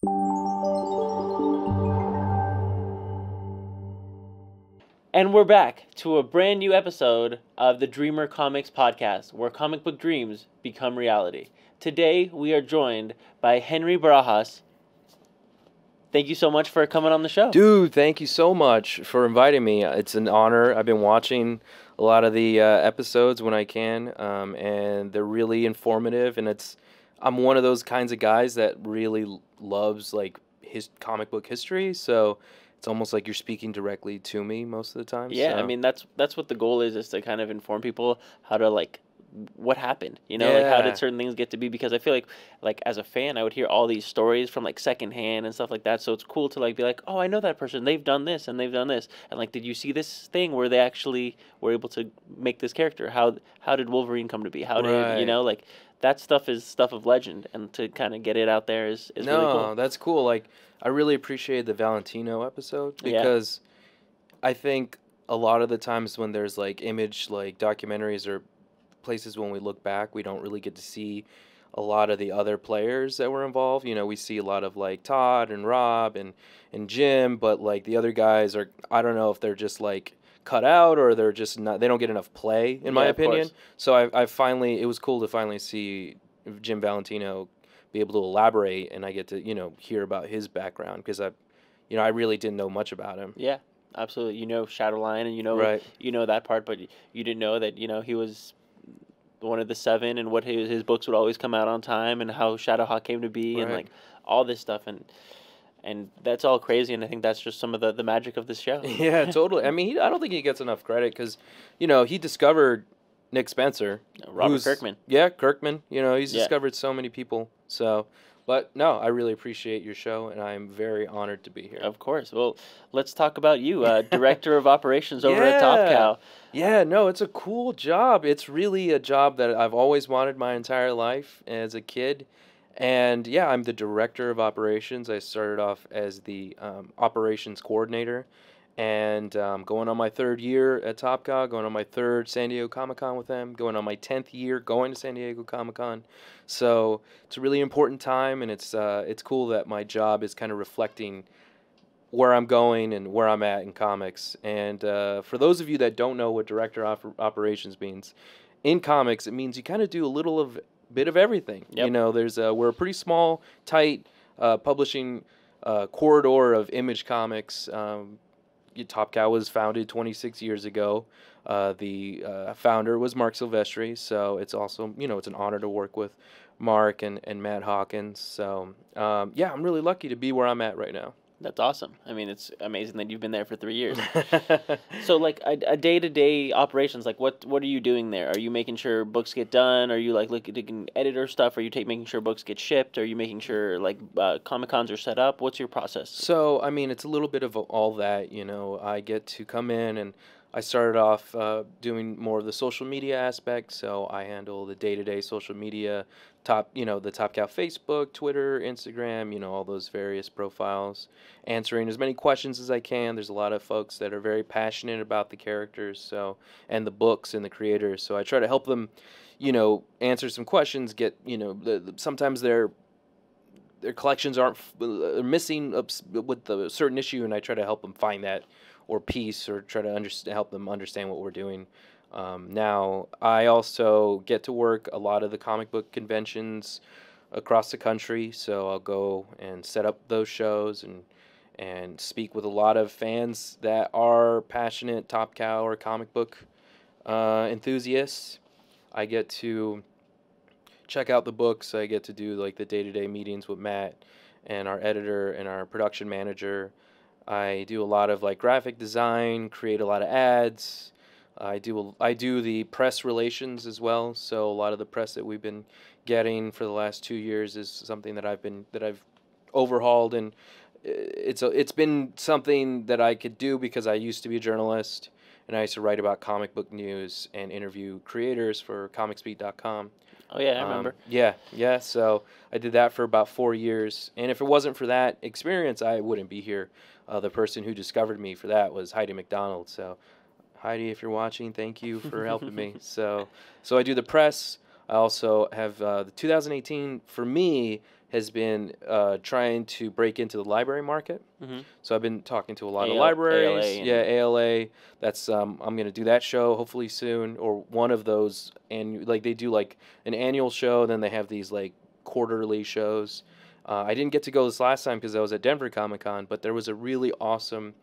And we're back to a brand new episode of the Dreamer Comics podcast, where comic book dreams become reality. Today, we are joined by Henry Barajas. Thank you so much for coming on the show. Dude, thank you so much for inviting me. It's an honor. I've been watching a lot of the episodes when I can, and they're really informative. And I'm one of those kinds of guys that really loves like his comic book history. So it's almost like you're speaking directly to me most of the time. Yeah, so. I mean that's what the goal is to kind of inform people how to like what happened, like how did certain things get to be, because I feel like as a fan I would hear all these stories from like secondhand and stuff like that, so it's cool to like be like, oh, I know that person, they've done this and they've done this, and like, did you see this thing where they actually were able to make this character? How did Wolverine come to be? How did like that stuff is stuff of legend, and to kind of get it out there is really cool. No, that's cool. Like, I really appreciated the Valentino episode because I think a lot of the times when there's like image like documentaries or places when we look back, we don't really get to see a lot of the other players that were involved. We see a lot of like Todd and Rob and Jim, but like the other guys are, I don't know if they're just like cut out or they're just not, they don't get enough play in my opinion. So I finally, it was cool to finally see Jim Valentino be able to elaborate, and I get to, hear about his background, because I really didn't know much about him. Yeah, absolutely. Shadowline, and you know that part, but you didn't know that he was one of the seven, and what his books would always come out on time, and how Shadowhawk came to be, and like all this stuff, and that's all crazy, and I think that's just some of the magic of this show. Yeah, totally. I mean, I don't think he gets enough credit, because he discovered Nick Spencer, Robert Kirkman. Yeah, Kirkman. He's discovered so many people. So, but no, I really appreciate your show, and I'm very honored to be here. Of course. Well, let's talk about you, Director of Operations over at Top Cow. Yeah, no, it's a cool job. It's really a job that I've always wanted my entire life as a kid. And yeah, I'm the Director of Operations. I started off as the Operations Coordinator, and going on my 3rd year at Top Cow, going on my 3rd San Diego Comic-Con with them, going on my 10th year going to San Diego Comic-Con. So it's a really important time, and it's cool that my job is kind of reflecting where I'm going and where I'm at in comics. And for those of you that don't know what Director of Operations means, in comics it means you kind of do a bit of everything. Yep. We're a pretty small, tight publishing corridor of Image Comics. Top Cow was founded 26 years ago. The founder was Mark Silvestri, so it's also, it's an honor to work with Mark and Matt Hawkins. So, yeah, I'm really lucky to be where I'm at right now. That's awesome. I mean, it's amazing that you've been there for 3 years. So, like, a day-to-day operations, like, what are you doing there? Are you making sure books get done? Are you, like, looking at editor stuff? Are you making sure books get shipped? Are you making sure, like, Comic-Cons are set up? What's your process? So, I mean, it's a little bit of all that, I get to come in, and I started off doing more of the social media aspect, so I handle the day-to-day social media, the Top Cow Facebook, Twitter, Instagram, all those various profiles, answering as many questions as I can. There's a lot of folks that are very passionate about the characters, and the books and the creators, so I try to help them, answer some questions, get, sometimes their collections are missing with a certain issue, and I try to help them find that or piece, or try to help them understand what we're doing. Now, I also get to work a lot of the comic book conventions across the country, so I'll go and set up those shows and speak with a lot of fans that are passionate Top Cow or comic book enthusiasts. I get to check out the books. I get to do like the day-to-day meetings with Matt and our editor and our production manager. I do a lot of like graphic design, create a lot of ads. I do the press relations as well. So a lot of the press that we've been getting for the last 2 years is something that I've overhauled, and it's been something that I could do because I used to be a journalist, and I used to write about comic book news and interview creators for ComicsBeat.com. Oh yeah, I remember. Yeah. So I did that for about 4 years, and if it wasn't for that experience, I wouldn't be here. The person who discovered me for that was Heidi McDonald. So, Heidi, if you're watching, thank you for helping me. So I do the press. I also have the 2018 for me has been trying to break into the library market. Mm-hmm. So I've been talking to a lot of ALA libraries. and Yeah, ALA. That's I'm going to do that show hopefully soon, or one of those. And like they do like an annual show, then they have these like quarterly shows. I didn't get to go this last time because I was at Denver Comic Con, but there was a really awesome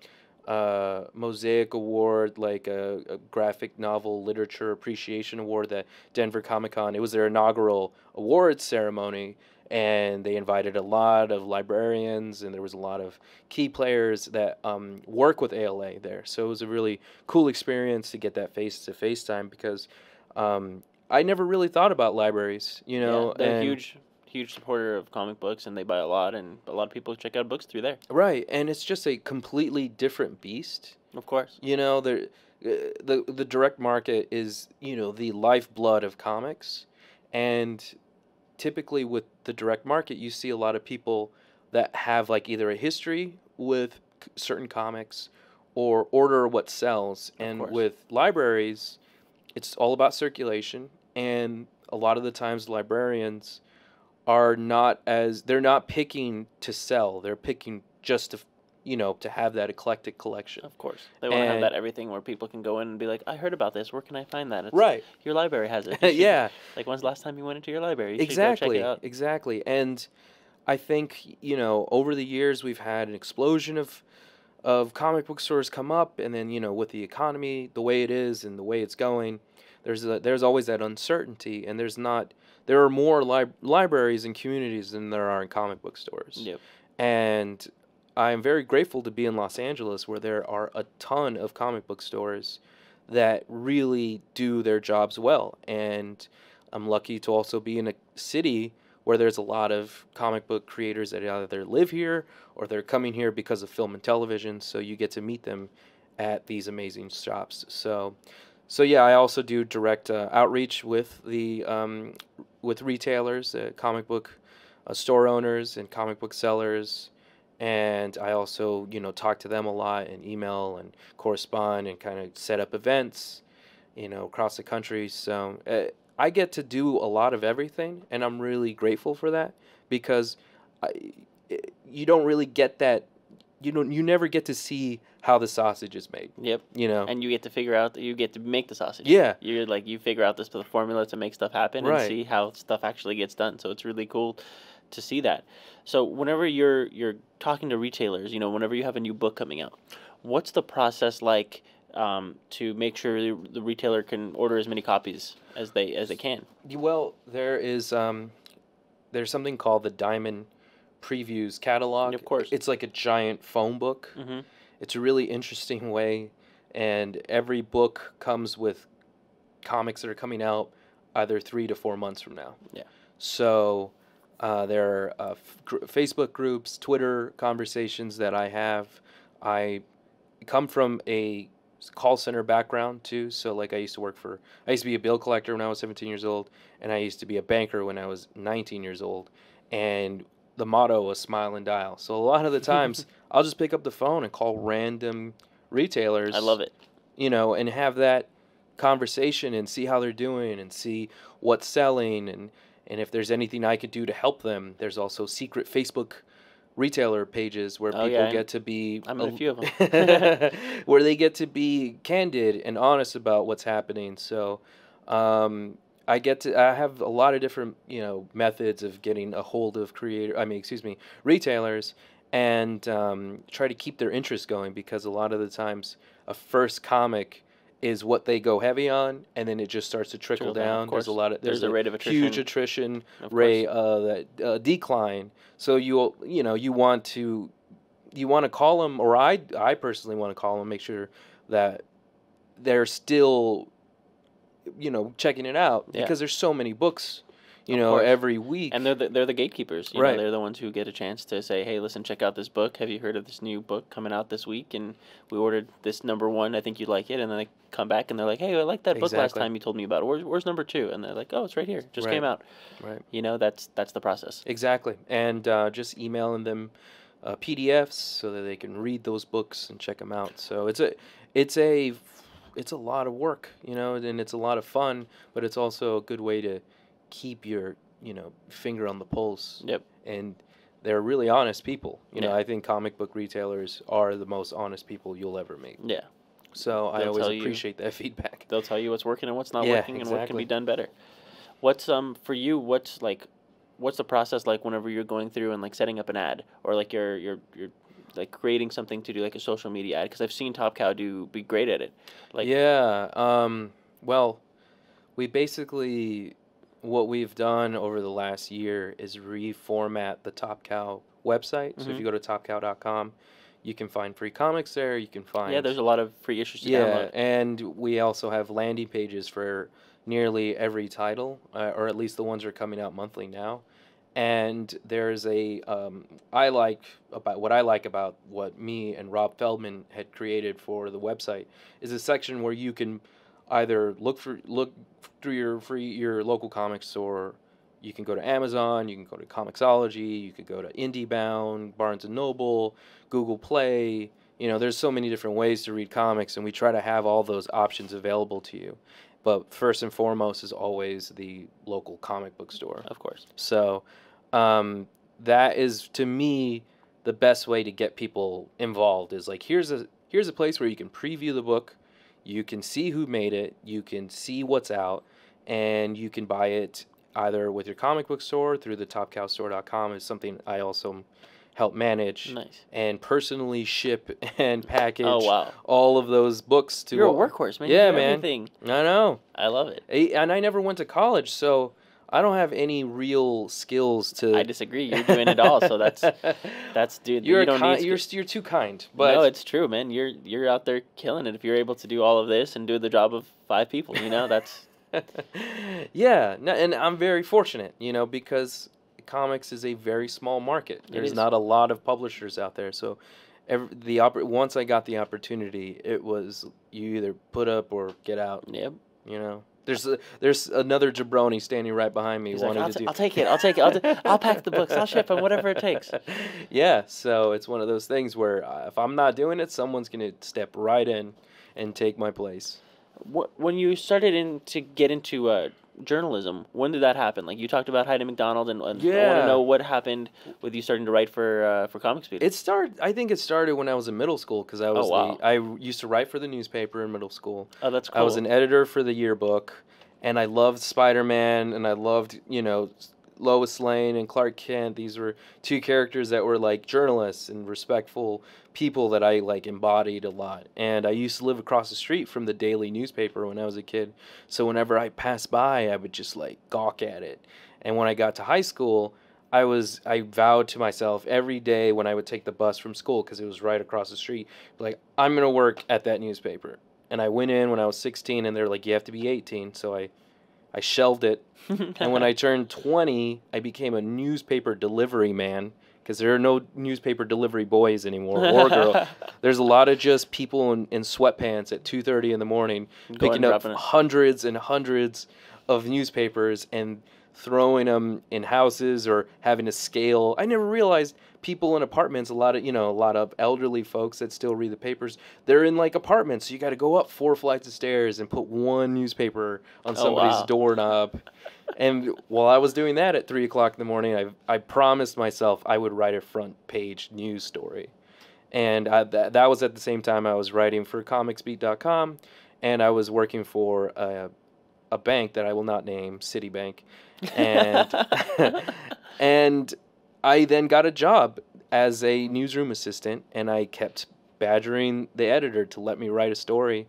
Mosaic Award, like a graphic novel literature appreciation award that Denver Comic Con. It was their inaugural awards ceremony, and they invited a lot of librarians, and there was a lot of key players that work with ALA there. So it was a really cool experience to get that face-to-face time because I never really thought about libraries, you know. Yeah, they're and huge supporter of comic books, and they buy a lot, and a lot of people check out books through there. Right, and it's just a completely different beast. Of course. You know, the direct market is, you know, the lifeblood of comics, and typically with the direct market, you see a lot of people that have like either a history with certain comics or order what sells. And with libraries, it's all about circulation, and a lot of the times librarians are not as they're not picking to sell. They're picking just to, you know, to have that eclectic collection. Of course. They want to have that everything where people can go in and be like, I heard about this. Where can I find that? It's, right. Your library has it. Yeah. Like, when's the last time you went into your library? You exactly. Should go check it out. Exactly. And I think, you know, over the years we've had an explosion of comic book stores come up, and then, you know, with the economy the way it is and the way it's going, there's always that uncertainty, and there are more libraries and communities than there are in comic book stores. Yep. And I'm very grateful to be in Los Angeles, where there are a ton of comic book stores that really do their jobs well. And I'm lucky to also be in a city where there's a lot of comic book creators that either live here or they're coming here because of film and television. So you get to meet them at these amazing shops. So yeah, I also do direct outreach with with retailers, comic book store owners, and comic book sellers, and I also, you know, talk to them a lot and email and correspond and kind of set up events, you know, across the country. So I get to do a lot of everything, and I'm really grateful for that because you don't really get that. You never get to see how the sausage is made. Yep. You know. And you get to figure out that you get to make the sausage. Yeah. You're like, you figure out the formula to make stuff happen and Right. see how stuff actually gets done. So it's really cool to see that. So whenever you're talking to retailers, you know, whenever you have a new book coming out, what's the process like to make sure the retailer can order as many copies as they can? Well, there's something called the Diamond Previews catalog. Of course. It's like a giant phone book. Mm-hmm. It's a really interesting way, and every book comes with comics that are coming out either 3 to 4 months from now. Yeah. So there are Facebook groups, Twitter conversations that I have. I come from a call center background too, so like I used to be a bill collector when I was 17 years old, and I used to be a banker when I was 19 years old, and the motto was smile and dial. So a lot of the times I'll just pick up the phone and call random retailers. I love it. You know, and have that conversation and see how they're doing and see what's selling, and if there's anything I could do to help them. There's also secret Facebook retailer pages where people get to be I'm in a few of them. where they get to be candid and honest about what's happening. So I have a lot of different, you know, methods of getting a hold of retailers, and try to keep their interest going, because a lot of the times a first comic is what they go heavy on, and then it just starts to trickle down. There's a rate of attrition, huge attrition rate, decline. So you want to call them, or I personally want to call them, make sure that they're still, you know, checking it out, because there's so many books, you know, every week. And they're the gatekeepers. You know, they're the ones who get a chance to say, hey, listen, check out this book. Have you heard of this new book coming out this week? And we ordered this #1. I think you'd like it. And then they come back and they're like, hey, I liked that book last time you told me about it. Where's #2? And they're like, oh, it's right here. Just came out. Right. You know, that's the process. Exactly. And just emailing them PDFs so that they can read those books and check them out. So it's a lot of work, you know, and it's a lot of fun, but it's also a good way to keep your finger on the pulse. Yep. And they're really honest people. Yeah. I think comic book retailers are the most honest people you'll ever meet. Yeah. So I They'll always tell you- appreciate that feedback. They'll tell you what's working and what's not Yeah, working and what can be exactly. done better. What's for you? What's the process like whenever you're going through and like setting up an ad, or like you're like creating something to do like a social media ad? Because I've seen Top Cow be great at it. Like, Yeah. Well, we basically, what we've done over the last year is reformat the Top Cow website. So if you go to topcow.com, you can find free comics there. You can find yeah, there's a lot of free issues to yeah, download. and we also have landing pages for nearly every title, or at least the ones that are coming out monthly now. And there's I like about what me and Rob Feldman had created for the website is a section where you can either look through your local comics store. You can go to Amazon, you can go to Comixology, you could go to IndieBound, Barnes and Noble, Google Play. There's so many different ways to read comics, and we try to have all those options available to you. But first and foremost is always the local comic book store. Of course. So that is, to me, the best way to get people involved is like, here's a place where you can preview the book, you can see who made it, you can see what's out, and you can buy it either with your comic book store through the topcowstore.com is something I also help manage. Nice. And personally ship and package wow. all of those books to. You're a workhorse, man. Yeah, you do man. Everything. I know. I love it. And I never went to college, so I don't have any real skills to. I disagree. You're doing it all, so that's dude. You're you don't need you're too kind. But no, it's true, man. You're out there killing it. If you're able to do all of this and do the job of 5 people, that's. Yeah, and I'm very fortunate, because comics is a very small market. There's not a lot of publishers out there, so once I got the opportunity, it was you either put up or get out. Yep. There's another jabroni standing right behind me. He's wanting like, to do. I'll take it. I'll pack the books. I'll ship them. Whatever it takes. Yeah, so it's one of those things where if I'm not doing it, someone's gonna step right in and take my place. When you started to get into journalism, when did that happen? Like, you talked about Heidi McDonald, and I want to know what happened with you starting to write for ComicsBeat. I think it started when I was in middle school, because I used to write for the newspaper in middle school. Oh, that's cool. I was an editor for the yearbook, and I loved Spider-Man, and I loved, Lois Lane and Clark Kent. These were 2 characters that were like journalists and respectful people that I like embodied a lot. And I used to live across the street from the daily newspaper when I was a kid. So whenever I passed by, I would just like gawk at it. And when I got to high school, I vowed to myself every day when I would take the bus from school, because it was right across the street, like, I'm going to work at that newspaper. And I went in when I was 16, and they're like, you have to be 18. So I shelved it. And when I turned 20, I became a newspaper delivery man, because there are no newspaper delivery boys anymore, or girl. There's a lot of just people in sweatpants at 2:30 in the morning picking up hundreds and hundreds of newspapers and throwing them in houses or having to scale. I never realized people in apartments, a lot of elderly folks that still read the papers, they're in like apartments, so you got to go up 4 flights of stairs and put one newspaper on somebody's doorknob. And while I was doing that at 3 o'clock in the morning, I promised myself I would write a front page news story. And that was at the same time I was writing for ComicsBeat.com, and I was working for a bank that I will not name, Citibank. And and I then got a job as a newsroom assistant, and I kept badgering the editor to let me write a story,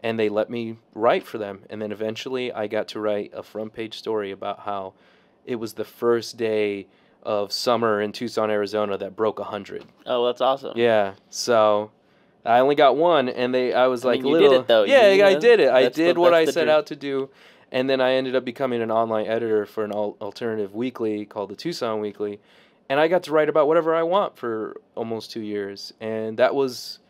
and they let me write for them. And then eventually I got to write a front page story about how it was the first day of summer in Tucson, Arizona that broke 100. Oh, that's awesome. Yeah, so I only got one, and I was like, you did it, though. Yeah, I did it. I did what I set out to do. And then I ended up becoming an online editor for an alternative weekly called the Tucson Weekly. And I got to write about whatever I want for almost 2 years. And that was,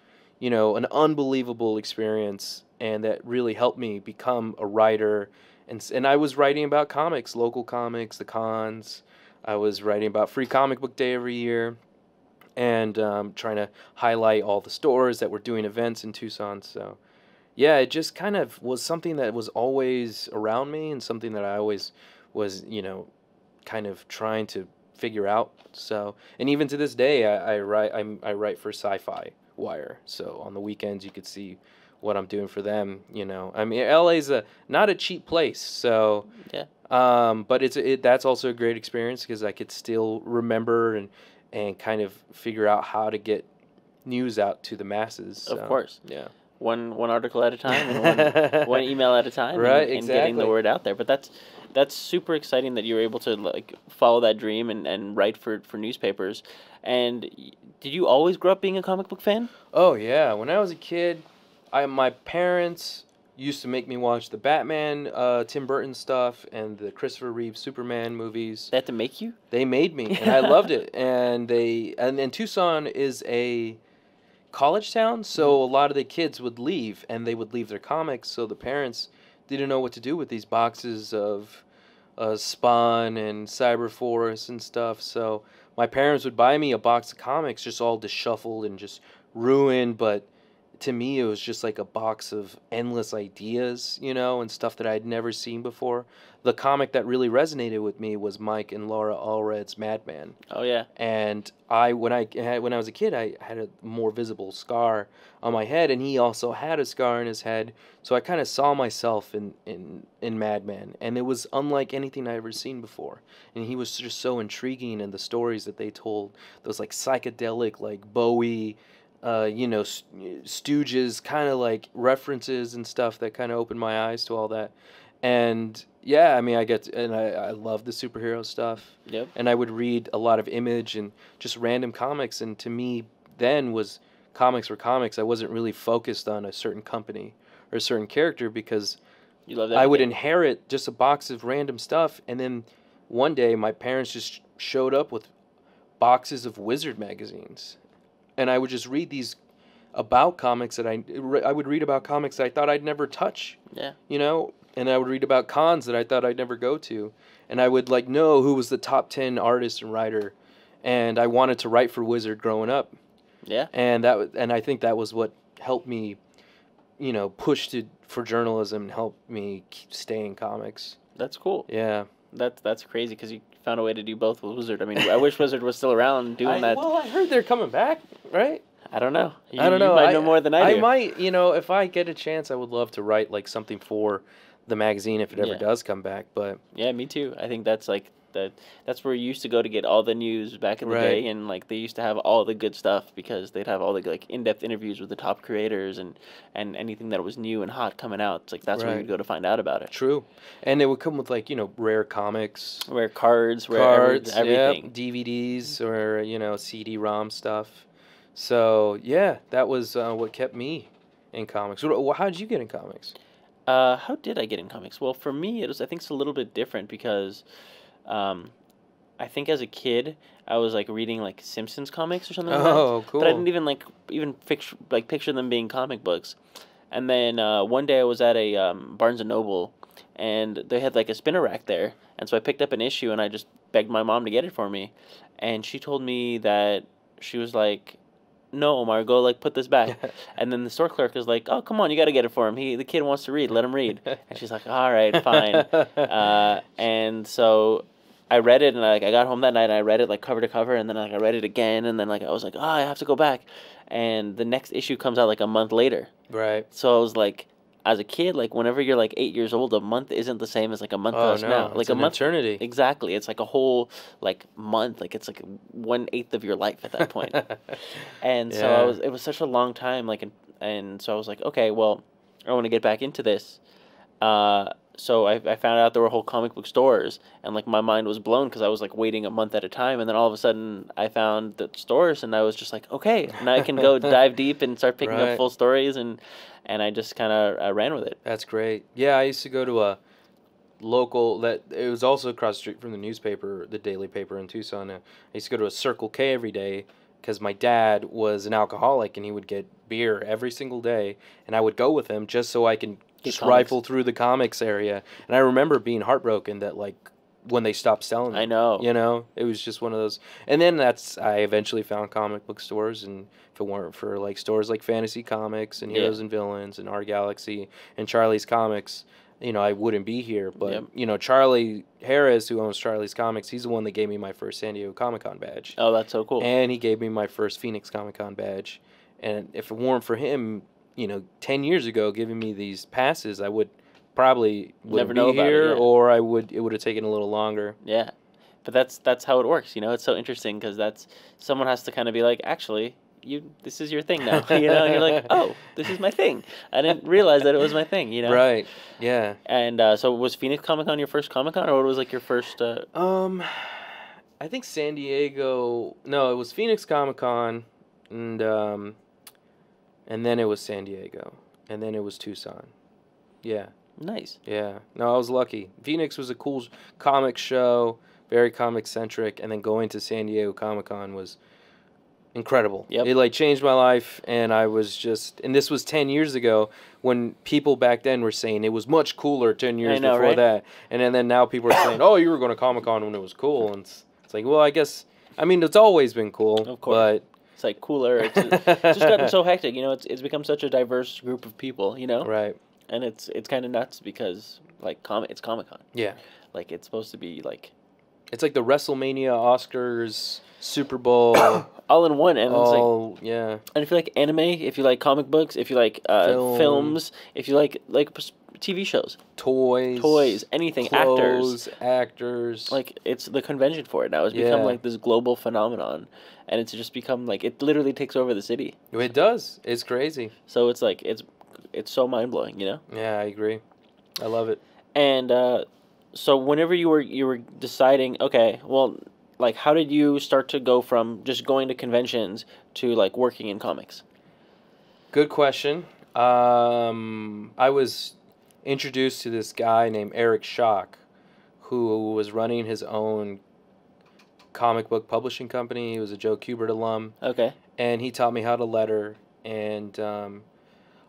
an unbelievable experience. And that really helped me become a writer. And I was writing about comics, local comics, the cons. I was writing about Free Comic Book Day every year. And trying to highlight all the stores that were doing events in Tucson. So, yeah, it just kind of was something that was always around me, and something that I always was, kind of trying to figure out. So, and even to this day, I write for Sci-Fi Wire. So on the weekends, you could see what I'm doing for them. You know, I mean, LA's not a cheap place. So Yeah. but that's also a great experience because I could still remember and kind of figure out how to get news out to the masses. So, Of course. yeah. One article at a time and one email at a time, Right, and getting the exactly. word out there. But that's super exciting that you were able to like follow that dream and write for newspapers. And did you always grow up being a comic book fan? Oh yeah, when I was a kid, my parents used to make me watch the Batman, Tim Burton stuff, and the Christopher Reeve Superman movies. They had to make you? They made me, and I loved it. And Tucson is a college town, so a lot of the kids would leave, and they would leave their comics. So the parents didn't know what to do with these boxes of Spawn and Cyberforce and stuff. So my parents would buy me a box of comics, just all disheveled and just ruined. But to me, it was just like a box of endless ideas, you know, and stuff that I'd never seen before. The comic that really resonated with me was Mike and Laura Allred's Madman. Oh yeah. And when I was a kid, I had a more visible scar on my head, and he also had a scar on his head. So I kind of saw myself in Madman, and it was unlike anything I ever seen before. And he was just so intriguing, and the stories that they told, those like psychedelic, like Bowie, you know, Stooges kind of like references and stuff that kind of opened my eyes to all that. And yeah, I mean, I love the superhero stuff. Yep. And I would read a lot of Image and just random comics. And to me, then was comics were comics. I wasn't really focused on a certain company or a certain character because You love that. I would inherit just a box of random stuff. And then one day, my parents just showed up with boxes of Wizard magazines. And I would just read these about comics that I would read about comics that I thought I'd never touch. Yeah. You know, and I would read about cons that I thought I'd never go to, and I would like know who was the top 10 artist and writer, and I wanted to write for Wizard growing up. Yeah. And I think that was what helped me, you know, push for journalism and helped me stay in comics. That's cool. Yeah. That's crazy because you found a way to do both with Wizard. I mean, I wish Wizard was still around doing that. Well, I heard they're coming back, right? I don't know. I don't know. You might know more than I do. I might, you know, if I get a chance, I would love to write like something for the magazine if it ever does come back. But yeah, me too. I think that's like that's where you used to go to get all the news back in the day, and like they used to have all the good stuff because they'd have all the like in-depth interviews with the top creators and anything that was new and hot coming out. It's like that's where you'd go to find out about it. True. And it would come with like, you know, rare comics, rare cards, everything, DVDs or, you know, CD-ROM stuff. So yeah, that was what kept me in comics. How did you get in comics? How did I get in comics? Well, for me, I think it's a little bit different because I think as a kid, I was like reading like Simpsons comics or something like that. Oh, cool. But I didn't even picture them being comic books. And then one day I was at a Barnes & Noble, and they had like a spinner rack there. And so I picked up an issue, and I just begged my mom to get it for me. And she told me that she was like, "No, Omar, go like put this back." And then the store clerk is like, "Oh, come on, you got to get it for him. The kid wants to read. Let him read." And she's like, "All right, fine." And so I read it, and I got home that night, and I read it like cover to cover, and then like I read it again, and then like I was like, "Oh, I have to go back." And the next issue comes out like a month later. Right. So I was like, as a kid, like whenever you're like 8 years old, a month isn't the same as like a month to us now. Like it's a month, eternity. Exactly. It's like a whole like month. Like it's like 1/8 of your life at that point. And so it was such a long time. Like, and so I was like, okay, well, I want to get back into this. So I found out there were whole comic book stores, and like my mind was blown because I was like waiting a month at a time, and then all of a sudden I found the stores, and I was just like, okay, now I can go dive deep and start picking up full stories, and I just kind of ran with it. That's great. Yeah, I used to go to a local it was also across the street from the newspaper, the daily paper in Tucson. I used to go to a Circle K every day because my dad was an alcoholic, and he would get beer every single day, and I would go with him just so I can just rifle through the comics area. And I remember being heartbroken that like when they stopped selling them. I know. You know, it was just one of those. And then I eventually found comic book stores, and if it weren't for like stores like Fantasy Comics and Heroes and Villains and Our Galaxy and Charlie's Comics, I wouldn't be here. But, Yep. Charlie Harris, who owns Charlie's Comics, he's the one that gave me my first San Diego Comic-Con badge. Oh, that's so cool. And he gave me my first Phoenix Comic-Con badge. And if it weren't for him, 10 years ago giving me these passes, I would probably wouldn't be here, or it would have taken a little longer. Yeah. But that's how it works, It's so interesting because someone has to kind of be like, actually, this is your thing now, And you're like, oh, this is my thing. I didn't realize that it was my thing, Right. Yeah. And so was Phoenix Comic-Con your first Comic-Con, or what was like your first? I think San Diego. No, it was Phoenix Comic-Con, and then it was San Diego, and then it was Tucson. Yeah. Nice. Yeah. No, I was lucky. Phoenix was a cool comic show, very comic centric, and then going to San Diego Comic-Con was incredible. Yep. It changed my life, and I was and this was 10 years ago when people back then were saying it was much cooler 10 years before that. And then now people are saying, "Oh, you were going to Comic-Con when it was cool." And it's like, well, I guess it's always been cool. Of course. But it's like cooler. It's just gotten so hectic, it's become such a diverse group of people, Right. And it's kind of nuts because it's Comic-Con. Yeah. It's supposed to be like it's like the WrestleMania, Oscars, Super Bowl, all in one, and yeah. And if you like anime, if you like comic books, if you like films, if you like TV shows, toys, anything, clothes, actors. It's the convention for it now. It's become like this global phenomenon, and it's just become it literally takes over the city. It does. It's crazy. So it's it's so mind blowing, Yeah, I agree. I love it. And so whenever you were deciding, okay, well, how did you start to go from just going to conventions to working in comics? Good question. I was introduced to this guy named Eric Schock, who was running his own comic book publishing company. He was a Joe Kubert alum. Okay. And he taught me how to letter, and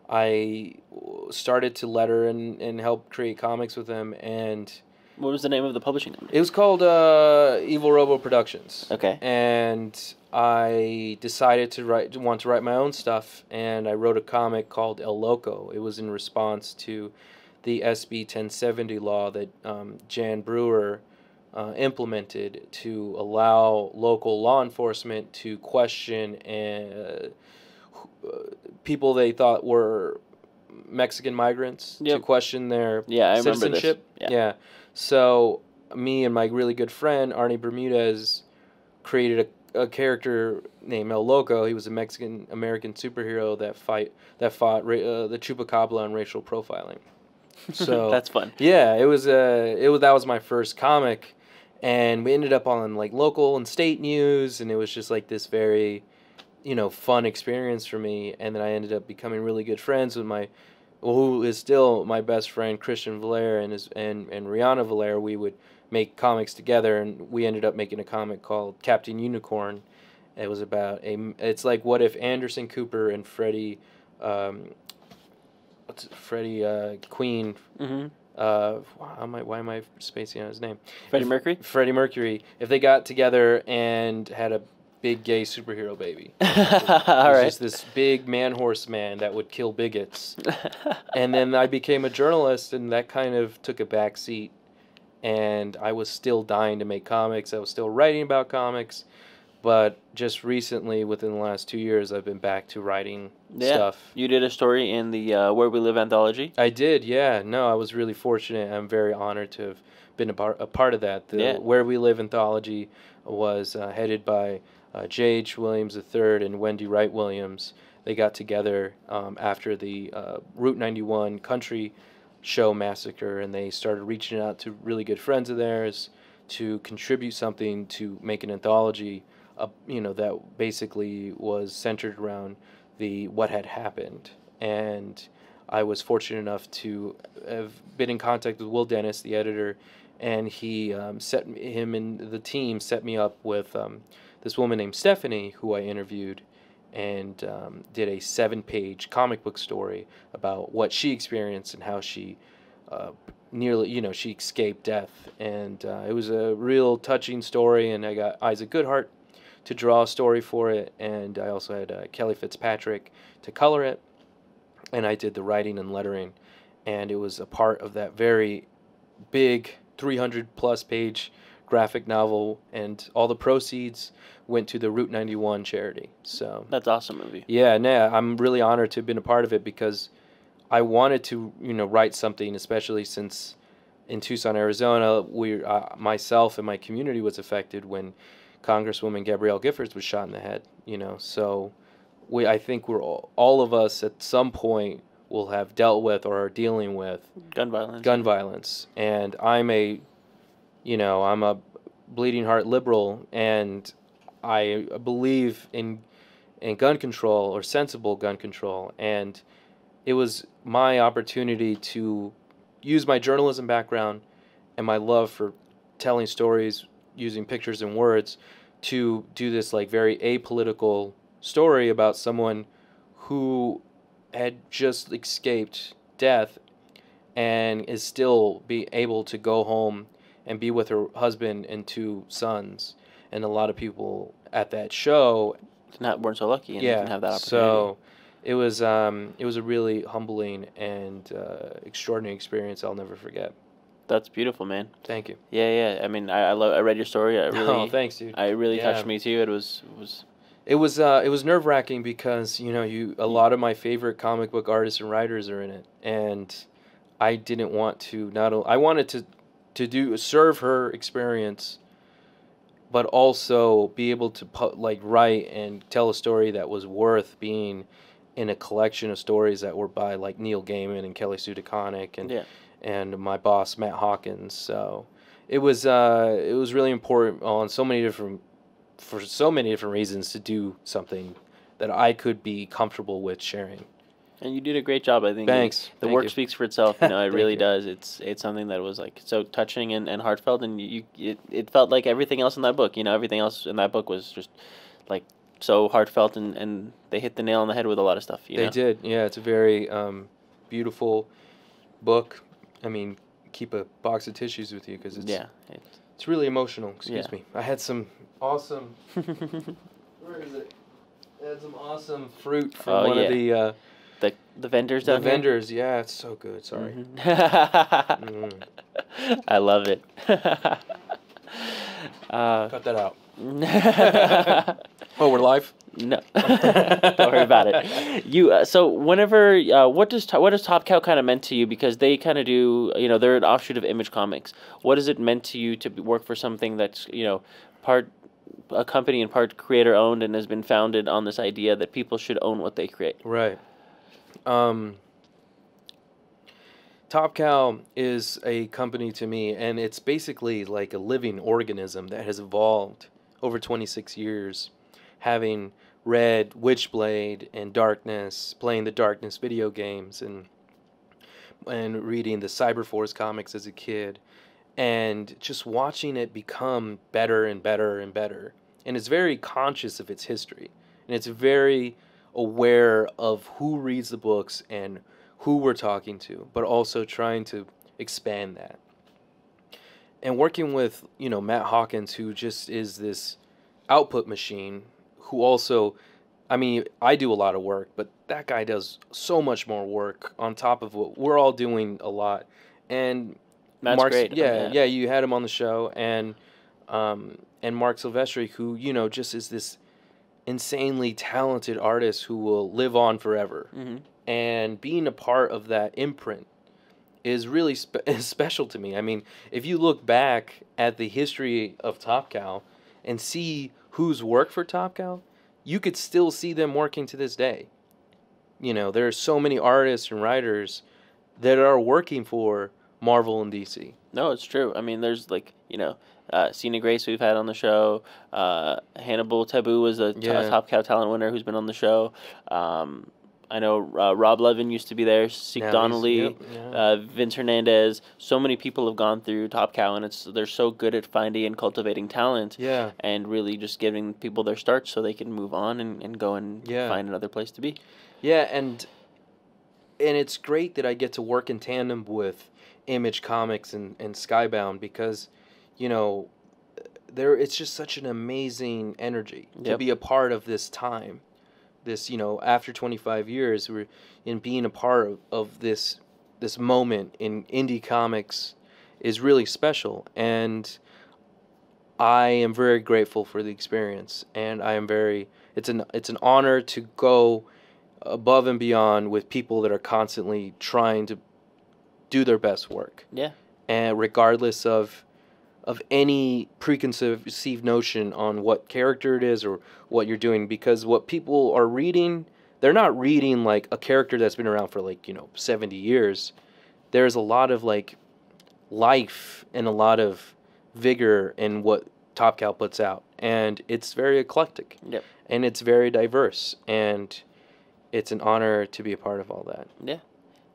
I started to letter and help create comics with him. And what was the name of the publishing company? it was called Evil Robo Productions. Okay. And I decided to want to write my own stuff, and I wrote a comic called El Loco. It was in response to the SB 1070 law that Jan Brewer implemented to allow local law enforcement to question people they thought were Mexican migrants, to question their citizenship. Remember this. Yeah. So me and my really good friend Arnie Bermudez created a character named El Loco. He was a Mexican American superhero that fought the Chupacabra on racial profiling. So that's fun. Yeah, that was my first comic, and we ended up on local and state news, and it was just this very fun experience for me. And then I ended up becoming really good friends with who is still my best friend, Christian Valer, and Rihanna Valer. We would make comics together, and we ended up making a comic called Captain Unicorn. It was about it's like what if Anderson Cooper and Freddie Queen. Mm-hmm. Why am I spacing on his name? Freddie Mercury. If they got together and had a big gay superhero baby. All right. Just this big man-horse man that would kill bigots. And then I became a journalist, and that kind of took a back seat. And I was still dying to make comics. I was still writing about comics. But just recently, within the last 2 years, I've been back to writing stuff. You did a story in the Where We Live anthology? I did, yeah. No, I was really fortunate. I'm very honored to have been a part of that. The Where We Live anthology was headed by J.H. Williams III and Wendy Wright Williams. They got together after the Route 91 country show massacre, and they started reaching out to really good friends of theirs to contribute something to make an anthology, that basically was centered around what had happened. And I was fortunate enough to have been in contact with Will Dennis, the editor, and him and the team set me up with this woman named Stephanie, who I interviewed, and did a 7-page comic book story about what she experienced and how she she escaped death. And it was a real touching story, and I got Isaac Goodhart to draw a story for it, and I also had Kelly Fitzpatrick to color it, and I did the writing and lettering. and it was a part of that very big 300+ page graphic novel, and all the proceeds went to the Route 91 charity. So That's awesome movie. yeah, nah, I'm really honored to have been a part of it, because I wanted to, write something, especially since in Tucson, Arizona, myself and my community was affected when Congresswoman Gabrielle Giffords was shot in the head. So I think all of us at some point will have dealt with or are dealing with gun violence, and I'm a bleeding heart liberal, and I believe in gun control, or sensible gun control, and it was my opportunity to use my journalism background and my love for telling stories using pictures and words to do this like very apolitical story about someone who had just escaped death and is still be able to go home and be with her husband and 2 sons. And a lot of people at that show weren't so lucky and didn't have that opportunity. So it was a really humbling and extraordinary experience I'll never forget. That's beautiful, man. Thank you. Yeah. I mean, I read your story. Oh, thanks, dude. It really touched me too. It was nerve-wracking, because a lot of my favorite comic book artists and writers are in it, and I didn't want to I wanted to serve her experience, but also be able to write and tell a story that was worth being in a collection of stories that were by like Neil Gaiman and Kelly Sue DeConnick and my boss Matt Hawkins. So it was really important for so many different reasons to do something that I could be comfortable with sharing. And you did a great job, I think. Thanks. The work speaks for itself. It really does. It's something that was like so touching and heartfelt, and it felt like everything else in that book. Everything else in that book was just like so heartfelt, and they hit the nail on the head with a lot of stuff. They did. Yeah, it's a very beautiful book. I mean, keep a box of tissues with you, because it's really emotional. Excuse me. I had some awesome. Where is it? I had some awesome fruit from one of the vendors down here? The vendors, yeah, it's so good. Sorry. I love it. Cut that out. Oh, we're live? No. Don't worry about it. So whenever, what does Top Cow kind of meant to you? Because they kind of do, they're an offshoot of Image Comics. What has it meant to you to work for something that's, part a company and part creator owned, and has been founded on this idea that people should own what they create? Right. Top Cow is a company to me, and it's basically like a living organism that has evolved over 26 years, having read Witchblade and Darkness, playing the Darkness video games, and reading the Cyberforce comics as a kid, and just watching it become better and better and better. And it's very conscious of its history, and it's very aware of who reads the books and who we're talking to, but also trying to expand that. And working with, Matt Hawkins, who just is this output machine, who also, I mean, I do a lot of work, but that guy does so much more work on top of what we're all doing a lot. And Matt's great. Yeah, you had him on the show, and Mark Silvestri, who, just is this insanely talented artist who will live on forever. Mm-hmm. And being a part of that imprint is really special to me. I mean, if you look back at the history of Top Cow and see who's worked for Top Cow, you could still see them working to this day. There are so many artists and writers that are working for Marvel and DC. No, it's true. I mean, there's Cena Grace we've had on the show. Hannibal Taboo was a Top Cow talent winner who's been on the show. I know Rob Levin used to be there, Seek Donnelly, Vince Hernandez. So many people have gone through Top Cow, and they're so good at finding and cultivating talent, and really just giving people their start so they can move on and go and find another place to be. Yeah, and it's great that I get to work in tandem with Image Comics and Skybound, because, it's just such an amazing energy to be a part of this time. This, after 25 years, we're in being a part of this this moment in indie comics is really special, and I am very grateful for the experience, and it's an honor to go above and beyond with people that are constantly trying to do their best work. Yeah. And regardless of any preconceived notion on what character it is or what you're doing, because what people are reading, they're not reading like a character that's been around for like, 70 years. There's a lot of like life and a lot of vigor in what Top Cow puts out, and it's very eclectic. Yep. And it's very diverse, and it's an honor to be a part of all that. Yeah.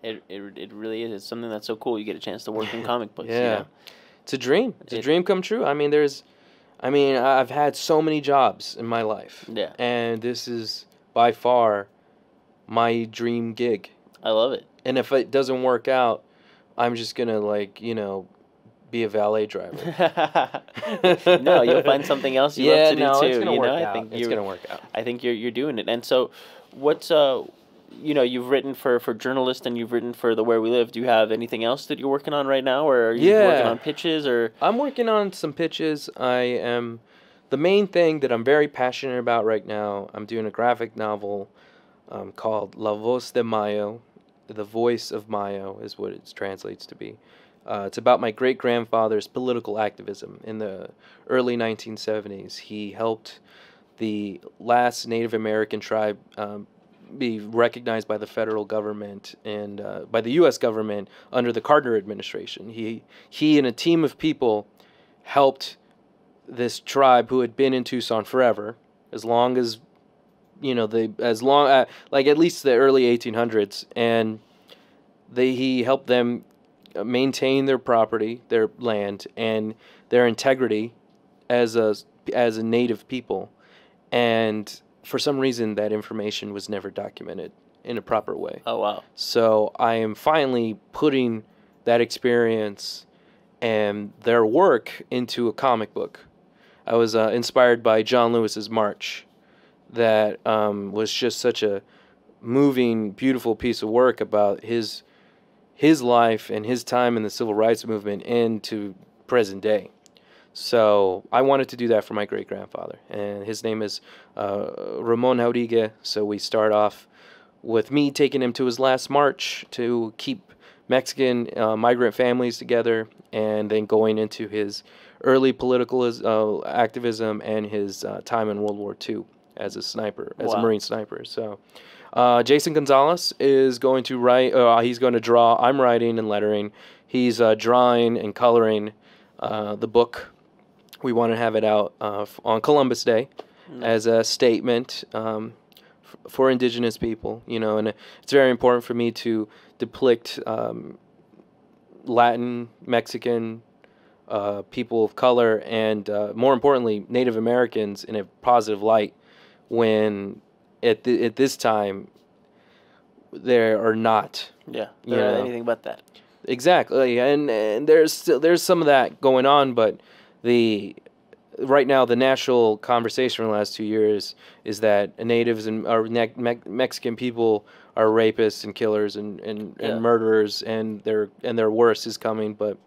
It really is. It's something that's so cool. You get a chance to work in comic books. Yeah. It's a dream. It's a dream come true. I mean, I've had so many jobs in my life. Yeah. And this is by far my dream gig. I love it. And if it doesn't work out, I'm just going to be a valet driver. No, you'll find something else you love to do too. It's going to work out. I think it's going to work out. I think you're doing it. And so what's you've written for journalists and you've written for the Where We Live. Do you have anything else that you're working on right now, or are you working on pitches? Or I'm working on some pitches. The main thing that I'm very passionate about right now, I'm doing a graphic novel called La Voz de M.A.Y.O. The Voice of M.A.Y.O. is what it translates to be. It's about my great-grandfather's political activism in the early 1970s. He helped the last Native American tribe be recognized by the federal government and by the U.S. government under the Carter administration. He and a team of people helped this tribe who had been in Tucson forever, as long as at least the early 1800s, and he helped them maintain their property, their land, and their integrity as a native people. And for some reason, that information was never documented in a proper way. Oh, wow. So I am finally putting that experience and their work into a comic book. I was inspired by John Lewis's March. That was just such a moving, beautiful piece of work about his life and his time in the civil rights movement into present day. So I wanted to do that for my great-grandfather, and his name is Ramon Jauregue. So we start off with me taking him to his last march to keep Mexican migrant families together, and then going into his early political activism and his time in World War II as a sniper, as a Marine sniper. So Jason Gonzalez is going to write, he's going to draw. I'm writing and lettering. He's drawing and coloring the book. We want to have it out on Columbus Day as a statement for Indigenous people, and it's very important for me to depict Latin, Mexican people of color, and more importantly, Native Americans in a positive light when at this time they are not. Yeah, they're anything but that. Exactly, and there's some of that going on, but right now the national conversation in the last 2 years is that natives and Mexican people are rapists and killers and murderers, and their worst is coming. But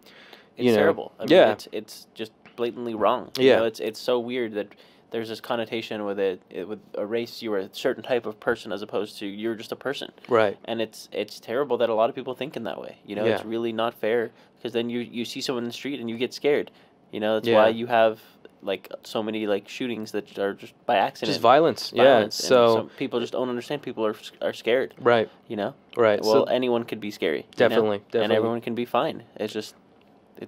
it's terrible. I mean, it's just blatantly wrong. It's so weird that there's this connotation with with a race. You are a certain type of person as opposed to you're just a person. Right. And it's terrible that a lot of people think in that way. It's really not fair, because then you see someone in the street and you get scared. That's why you have like so many like shootings that are just by accident. Just violence. Yeah. So people just don't understand. People are scared. Right. Right. Well, anyone could be scary. Definitely. And everyone can be fine. It's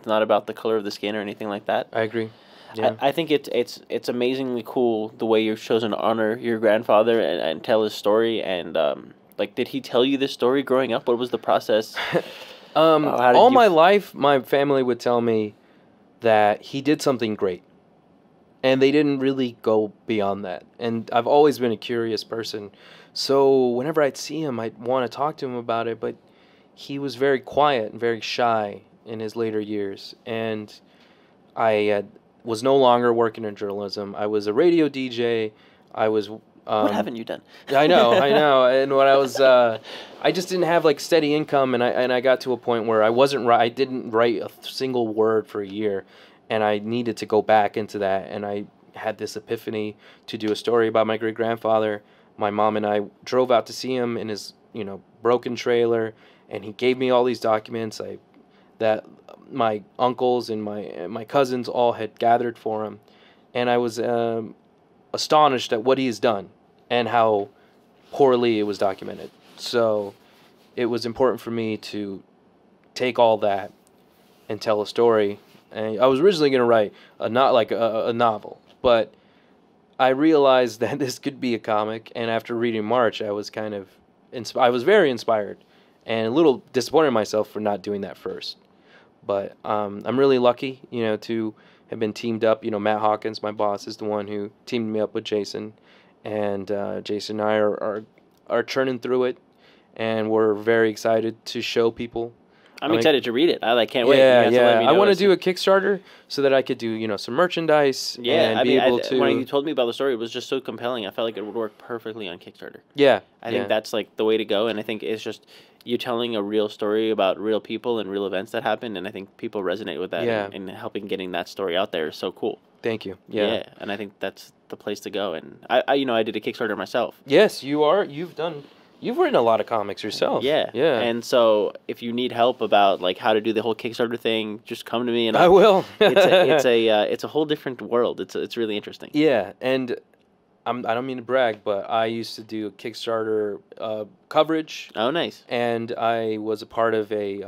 not about the color of the skin or anything like that. I agree. Yeah. I think it's amazingly cool the way you've chosen to honor your grandfather and tell his story. And did he tell you this story growing up? What was the process? All my life, my family would tell me that he did something great, and they didn't really go beyond that. And I've always been a curious person, so whenever I'd see him, I'd want to talk to him about it, but he was very quiet and very shy in his later years. And I was no longer working in journalism. I was a radio DJ. I was What haven't you done? I know. And when I was, I just didn't have like steady income, and I got to a point where I didn't write a single word for a year, and I needed to go back into that, and I had this epiphany to do a story about my great grandfather. My mom and I drove out to see him in his, broken trailer, and he gave me all these documents that my uncles and my cousins all had gathered for him, and I was astonished at what he has done and how poorly it was documented. So it was important for me to take all that and tell a story. And I was originally going to write a novel, but I realized that this could be a comic. And after reading March, I was I was very inspired and a little disappointed in myself for not doing that first. But I'm really lucky, to have been teamed up. Matt Hawkins, my boss, is the one who teamed me up with Jason, and Jason and I are churning through it, and we're very excited to show people. I'm excited to read it. I can't wait. Yeah. I want to do a Kickstarter so that I could do some merchandise. Yeah, and when you told me about the story, it was just so compelling. I felt like it would work perfectly on Kickstarter. Yeah, I think that's like the way to go, and I think it's just you telling a real story about real people and real events that happened, and I think people resonate with that. Yeah. And helping getting that story out there is so cool. Thank you. Yeah, and I think that's the place to go. And I did a Kickstarter myself. Yes, you are. You've written a lot of comics yourself. Yeah. And so if you need help about like how to do the whole Kickstarter thing, just come to me and I will. it's a whole different world. It's really interesting. Yeah, and I don't mean to brag, but I used to do Kickstarter coverage. Oh, nice. And I was a part of a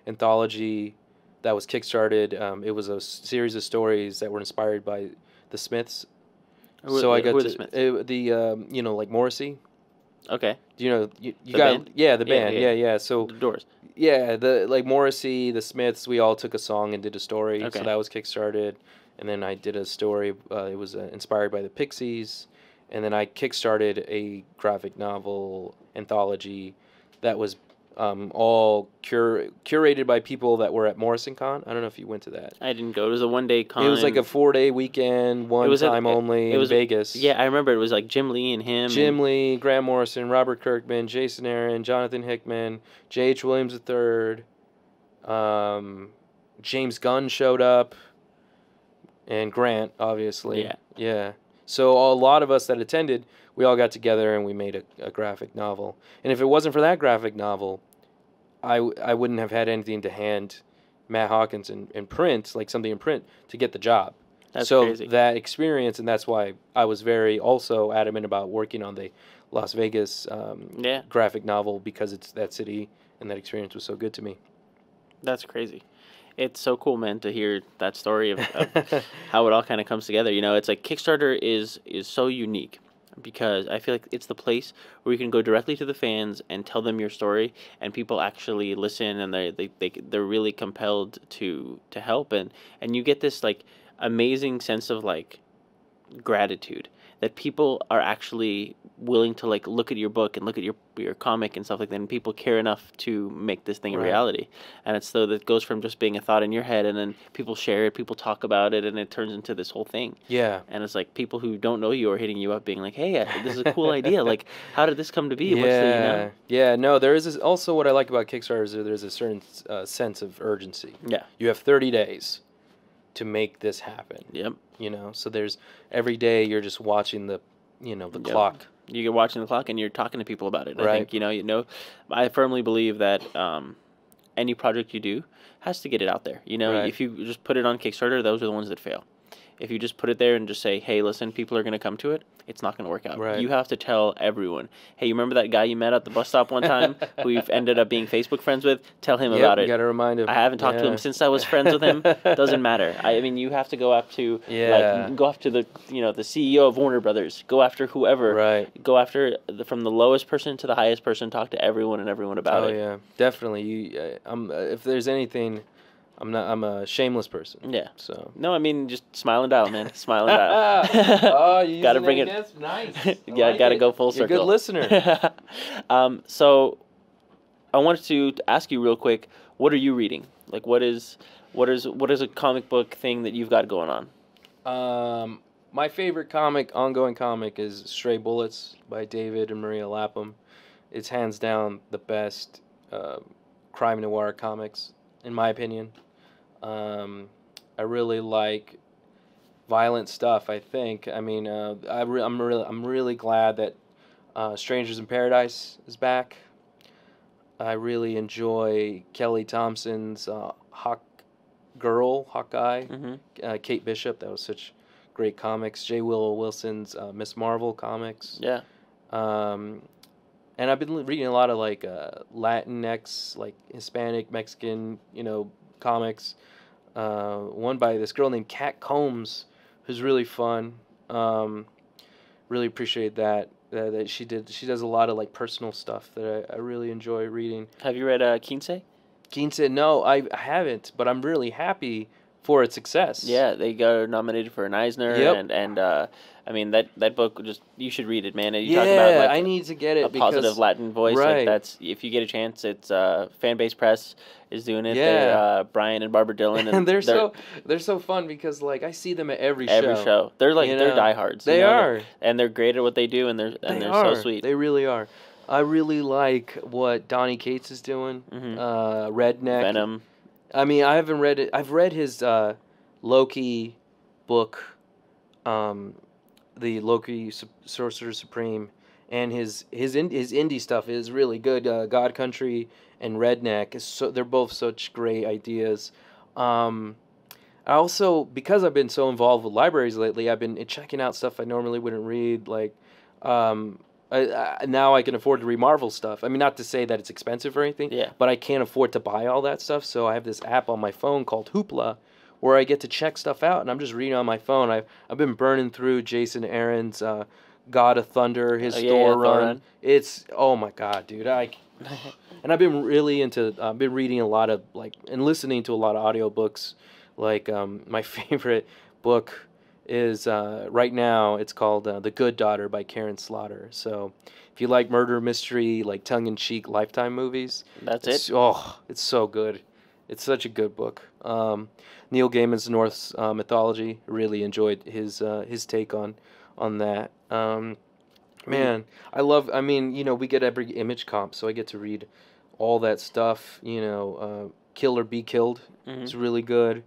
anthology that was kickstarted. It was a series of stories that were inspired by the Smiths. Who are the Smiths? Like Morrissey. Okay. You The got band? yeah, the band. Yeah. So The Doors. yeah, the like Morrissey, the Smiths, we all took a song and did a story. Okay. So that was kickstarted. And then I did a story. It was inspired by the Pixies. And then I kickstarted a graphic novel anthology that was all curated by people that were at Morrison Con. I don't know if you went to that. I didn't go. It was a one-day con. It was like a 4-day weekend, only in Vegas. Yeah, I remember it was like Jim Lee and him. Lee, Grant Morrison, Robert Kirkman, Jason Aaron, Jonathan Hickman, J.H. Williams III, James Gunn showed up, and Grant, obviously. Yeah. So a lot of us that attended, we all got together and we made a graphic novel. And if it wasn't for that graphic novel, I wouldn't have had anything to hand Matt Hawkins in print, like something in print, to get the job. That's so crazy. That experience, and that's why I was very also adamant about working on the Las Vegas graphic novel, because it's that city and that experience was so good to me. That's crazy. It's so cool, man, to hear that story of how it all kind of comes together. It's like Kickstarter is so unique because I feel like it's the place where you can go directly to the fans and tell them your story, and people actually listen, and they're really compelled to help, and you get this like amazing sense of like gratitude that people are actually willing to like look at your book and look at your comic and stuff like that, and people care enough to make this thing a reality. And it's so that goes from just being a thought in your head, and then people share it, people talk about it, and it turns into this whole thing. Yeah. And it's like people who don't know you are hitting you up being like, hey, this is a cool idea, like how did this come to be? Yeah, no, there is also what I like about Kickstarter is there's a certain sense of urgency. Yeah. You have 30 days to make this happen. Yep. So there's every day you're just watching the clock. You're watching the clock and you're talking to people about it. Right. I think, I firmly believe that any project you do has to get it out there. Right. If you just put it on Kickstarter, those are the ones that fail. If you just put it there and just say, hey, listen, people are going to come to it, it's not going to work out. Right. You have to tell everyone, hey, you remember that guy you met at the bus stop one time who you've ended up being Facebook friends with? Tell him about it. You got to remind him. I haven't talked to him since I was friends with him. Doesn't matter. I mean, you have to go up to go after the the CEO of Warner Brothers. Go after whoever. Right. Go after from the lowest person to the highest person. Talk to everyone and everyone about it. Oh yeah, definitely. If there's anything, I'm a shameless person. Yeah. So. No, I mean just smile and dial, man. Smile and dial. Oh, you gotta bring it. Nice. Gotta go full circle. You're a good listener. So I wanted to ask you real quick. What are you reading? Like, what is a comic book thing that you've got going on? my favorite ongoing comic, is Stray Bullets by David and Maria Lapham. It's hands down the best crime noir comics, in my opinion. I really like violent stuff. I think. I mean, I'm really glad that Strangers in Paradise is back. I really enjoy Kelly Thompson's Hawkeye, Kate Bishop. That was such great comics. J. Willow Wilson's Miss Marvel comics. Yeah. And I've been reading a lot of like Latinx, like Hispanic, Mexican, comics. One by this girl named Kat Combs, who's really fun. Really appreciate that she did. She does a lot of like personal stuff that I really enjoy reading. Have you read Quince? Quince, no, I haven't, but I'm really happy for its success. Yeah, they got nominated for an Eisner, and I mean that book, just you should read it, man. You talk about like I need to get it. A positive Latin voice, right. Like that's, if you get a chance, it's Fanbase Press is doing it. Yeah, they're, Brian and Barbara Dillon, and they're so fun because like I see them at every show. They're like they're diehards. They are, and they're great at what they do, and they're so sweet. They really are. I really like what Donny Cates is doing. Redneck. Venom. I mean, I haven't read it. I've read his Loki book, the Loki Sorcerer Supreme, and his indie stuff is really good. God Country and Redneck they're both such great ideas. I also, because I've been so involved with libraries lately, I've been checking out stuff I normally wouldn't read. Like, now I can afford to read Marvel stuff. I mean, not to say that it's expensive or anything, but I can't afford to buy all that stuff. So I have this app on my phone called Hoopla, where I get to check stuff out, and I'm just reading on my phone. I've been burning through Jason Aaron's God of Thunder, his Thor run. It's, oh my god, dude! And I've been really into. I've been reading a lot of and listening to a lot of audiobooks. Like my favorite book is right now. It's called The Good Daughter by Karen Slaughter. So if you like murder mystery, like tongue-in-cheek Lifetime movies, it's so good. It's such a good book. Neil Gaiman's Norse mythology. Really enjoyed his take on that. Man, I love. I mean, we get every Image comp, so I get to read all that stuff. Kill or Be Killed. It's really good.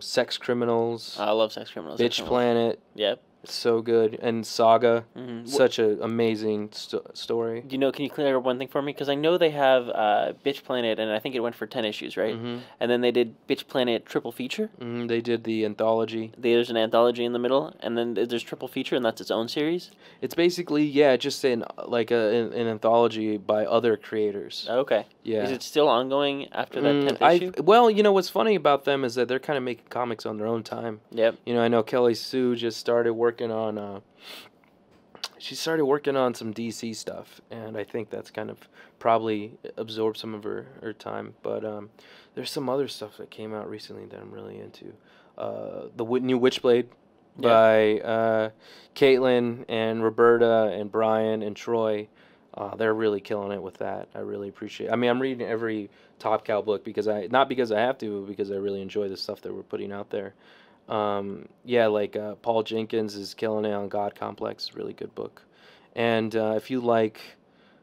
Sex Criminals. I love Sex Criminals. Bitch Planet. Yep. It's so good. And Saga. Such an amazing story. Can you clear up one thing for me? Because I know they have Bitch Planet, and I think it went for 10 issues, right? And then they did Bitch Planet triple feature. They did the anthology. There's an anthology in the middle, and then there's triple feature, and that's its own series? It's basically, just an anthology by other creators. Okay. Yeah. Is it still ongoing after that 10th issue? Well, what's funny about them is that they're kind of making comics on their own time. Yep. I know Kelly Sue just started working on she started working on some DC stuff, and I think that's kind of probably absorbed some of her time. But there's some other stuff that came out recently that I'm really into. The new Witchblade by Caitlin and Roberta and Brian and Troy. They're really killing it with that. I really appreciate it. I mean, I'm reading every Top Cow book not because I have to, but because I really enjoy the stuff that we're putting out there. Paul Jenkins is killing it on God Complex. Really good book. And if you like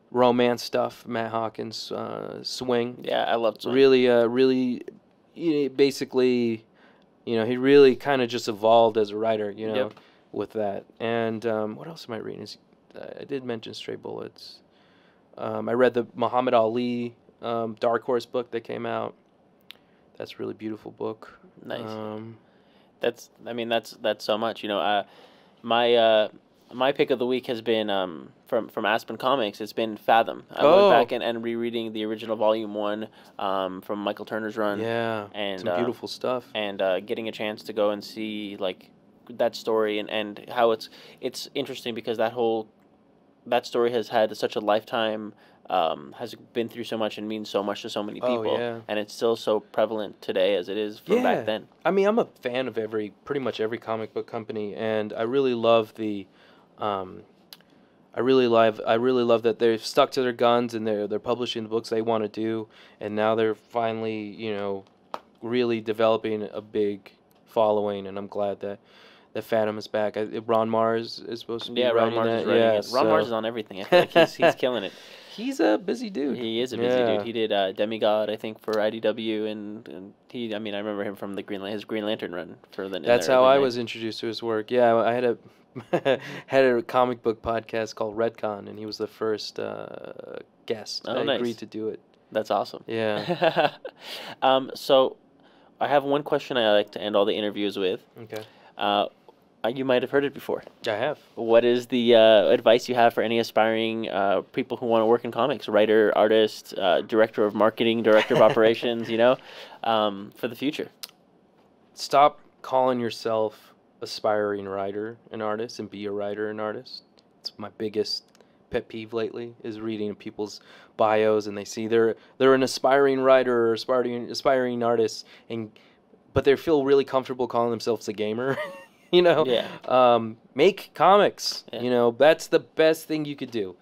romance stuff, Matt Hawkins, Swing. Yeah, I love Swing. Really, basically, he really kind of just evolved as a writer, with that. And what else am I reading? I did mention Stray Bullets. I read the Muhammad Ali Dark Horse book that came out. That's a really beautiful book. Nice. That's so much. My pick of the week has been from Aspen Comics. It's been Fathom. I went back and rereading the original Volume 1 from Michael Turner's run. Yeah, and some beautiful stuff. And getting a chance to go and see that story and how it's interesting because that story has had such a lifetime. Has been through so much and means so much to so many people, and it's still so prevalent today as it is from back then. I mean, I'm a fan of pretty much every comic book company, and I really love I really love that they've stuck to their guns and they're publishing the books they want to do, and now they're finally really developing a big following, and I'm glad The Phantom is back. Ron Mars is supposed to be Ron writing Mars that. is writing it. Ron Mars is on everything. I feel like he's killing it. He's a busy dude. He is a busy dude. He did Demigod, I think, for IDW, and I remember him from his Green Lantern run for the. That's how I was introduced to his work. Yeah, I had a comic book podcast called Redcon, and he was the first guest. Oh, nice. Agreed to do it. That's awesome. Yeah. So, I have one question I like to end all the interviews with. Okay. You might have heard it before. I have. What is the advice you have for any aspiring people who want to work in comics? Writer, artist, director of marketing, director of operations, for the future? Stop calling yourself aspiring writer and artist and be a writer and artist. It's my biggest pet peeve lately is reading people's bios and they see they're an aspiring writer or aspiring artist, but they feel really comfortable calling themselves a gamer. Yeah. Make comics. Yeah. That's the best thing you could do.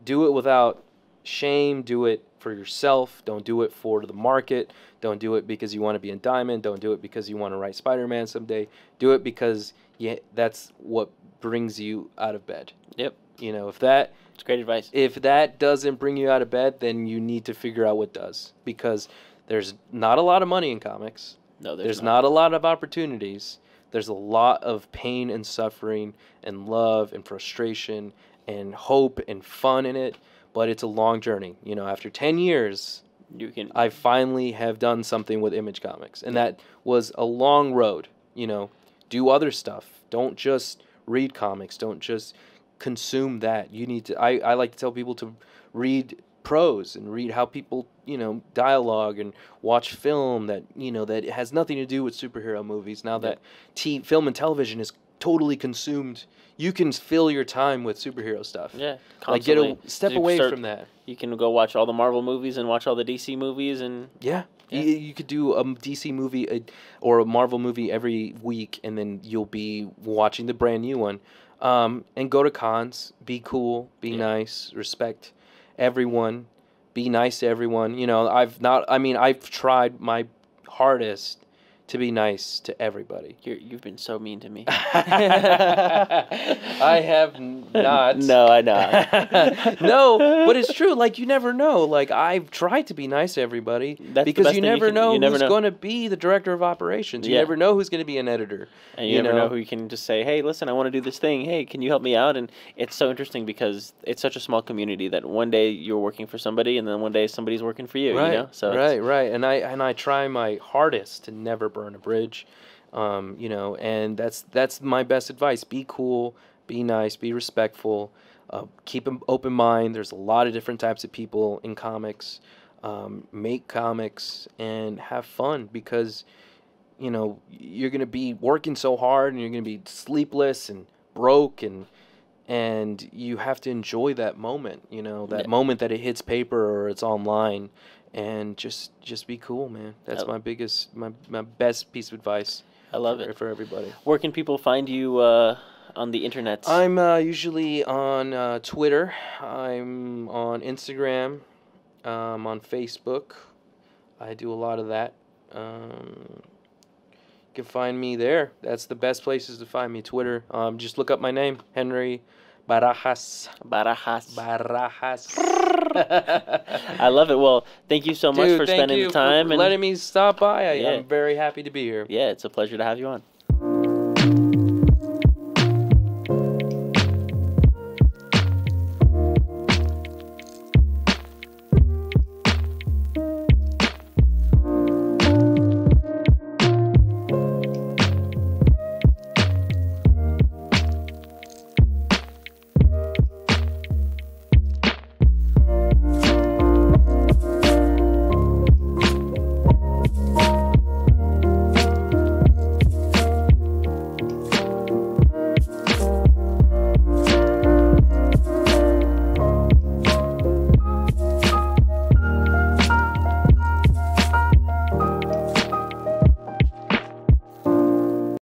Do it without shame. Do it for yourself. Don't do it for the market. Don't do it because you want to be in Diamond. Don't do it because you want to write Spider-Man someday. Do it because that's what brings you out of bed. Yep. It's great advice. If that doesn't bring you out of bed, then you need to figure out what does, because there's not a lot of money in comics. No, there's not a lot of opportunities. There's a lot of pain and suffering and love and frustration and hope and fun in it, but it's a long journey. After 10 years, I finally have done something with Image Comics, and that was a long road. Do other stuff. Don't just read comics. Don't just consume that. You need to. I like to tell people to read prose and read how people dialogue and watch film that that has nothing to do with superhero movies. Now that film and television is totally consumed, you can fill your time with superhero stuff. Yeah, constantly. Like step away from that. You can go watch all the Marvel movies and watch all the DC movies and you could do a DC movie or a Marvel movie every week, and then you'll be watching the brand new one. And go to cons, be cool, be nice, respect everyone, be nice to everyone. I've tried my hardest to be nice to everybody. You've been so mean to me. I have not. No, I know. No, but it's true. Like, you never know. Like, I've tried to be nice to everybody because you never know who's going to be the director of operations. You never know who's going to be an editor. And you never know who you can just say, hey, listen, I want to do this thing. Hey, can you help me out? And it's so interesting because it's such a small community that one day you're working for somebody and then one day somebody's working for you. Right, So right. And I try my hardest to never burn a bridge. And that's my best advice. Be cool, be nice, be respectful, keep an open mind. There's a lot of different types of people in comics. Make comics and have fun, because you're going to be working so hard and you're going to be sleepless and broke, and you have to enjoy that moment, moment that it hits paper or it's online, and just be cool, man. That's my best piece of advice. I love it for everybody. Where can people find you on the internet? I'm usually on Twitter. I'm on Instagram. On Facebook. I do a lot of that. You can find me there. That's the best places to find me. Twitter. Just look up my name, Henry Barajas. I love it. Well, thank you so much for spending the time and letting me stop by. I'm very happy to be here. Yeah, it's a pleasure to have you on.